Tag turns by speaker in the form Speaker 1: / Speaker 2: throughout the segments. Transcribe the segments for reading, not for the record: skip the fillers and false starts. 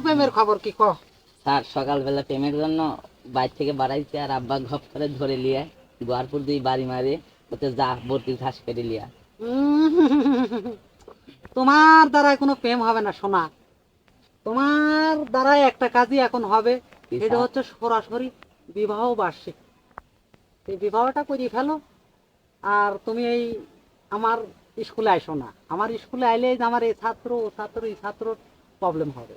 Speaker 1: প্রেমের খবর কি কহ?
Speaker 2: স্যার সকালবেলা প্রেমের জন্য বাইর থেকে বাড়াইছে আর আব্বা ঘপ করে ধরে লিয়ে গোয়ারপুর দুই বাড়ি মারে ওতে যা ভর্তি ঘাস কেটে লিয়া।
Speaker 1: তোমার দ্বারা কোনো প্রেম হবে না সোনা, তোমার দ্বারা একটা কাজই এখন হবে,
Speaker 2: কি
Speaker 1: এটা
Speaker 2: স্যার?
Speaker 1: হচ্ছে সরাসরি বিবাহ বার্ষিক। এই বিবাহটা করিয়ে ফেলো, আর তুমি এই আমার স্কুলে আইসো না। আমার স্কুলে আইলে এই যে আমার এই ছাত্র ও ছাত্র এই ছাত্র প্রবলেম হবে,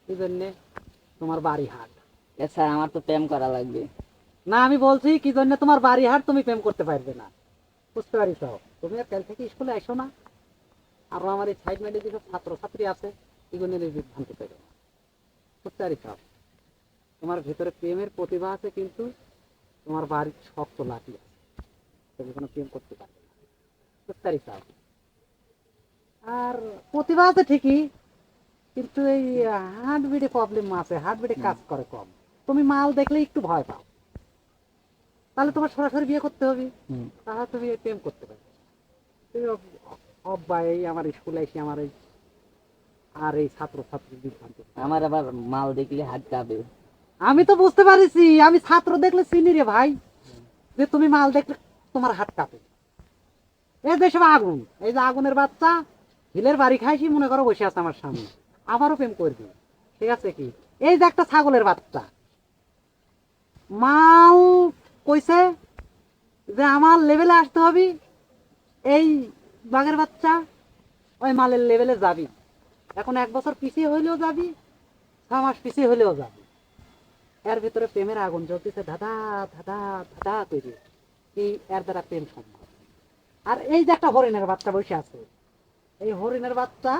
Speaker 1: এই জন্যে তোমার বাড়ি হাট।
Speaker 2: এ স্যার আমার তো প্রেম করা লাগবে।
Speaker 1: না আমি বলছি কি জন্য তোমার বাড়ি হাট, তুমি প্রেম করতে পারবে না, বুঝতে পারিস? তুমি আর কাল থেকে স্কুলে আইসো না, আর আমার এই সাইড মাইডে যেসব ছাত্র ছাত্রী আছে এগুলো নিয়ে বিভ্রান্তি পেবে না, বুঝতে পারিস? তোমার ভেতরে প্রেমের প্রতিভা আছে, কিন্তু তোমার বাড়ির শক্ত লাঠি আছে, তুমি কোনো প্রেম করতে পারবে না, বুঝতে পারিস? আর প্রতিভা আছে ঠিকই, কিন্তু এই হার্টবিটে প্রবলেম আছে, হার্টবিটে কাজ করে কম। তুমি মাল দেখলে একটু ভয় পাও, তাহলে তোমার সরাসরি বিয়ে করতে হবে, তাহলে তুমি এই প্রেম করতে পারবে। তুমি অব্বা এই আমার স্কুলে এসে আমার এই আর এই ছাত্র ছাত্রী বিভ্রান্ত।
Speaker 2: আমার আবার মাল দেখলে হাত কাঁপে।
Speaker 1: আমি তো বুঝতে পারিছি, আমি ছাত্র দেখলে চিনি রে ভাই, যে তুমি মাল দেখলে তোমার হাত কাঁপে। এই যে সব আগুন, এই যে আগুনের বাচ্চা হিলের বাড়ি খাইছি মনে করো বসে আছে আমার সামনে, আবারও প্রেম করবি, ঠিক আছে কি? এই যে একটা ছাগলের বাচ্চা মাল কইছে যে আমার লেভেলে আসতে হবে, এই বাঘের বাচ্চা ওই মালের লেভেলে যাবি, এখন 1 বছর পিছিয়ে হইলেও যাবি, 6 মাস পিছিয়ে হইলেও যাবি। এর ভিতরে প্রেমের আগুন জ্বলতেছে ধাঁধা ধাঁধা ধাঁধা তৈরি, এই এর দ্বারা প্রেম সম্ভব। আর এই যে একটা হরিণের বাচ্চা বসে আছে, এই হরিণের বাচ্চা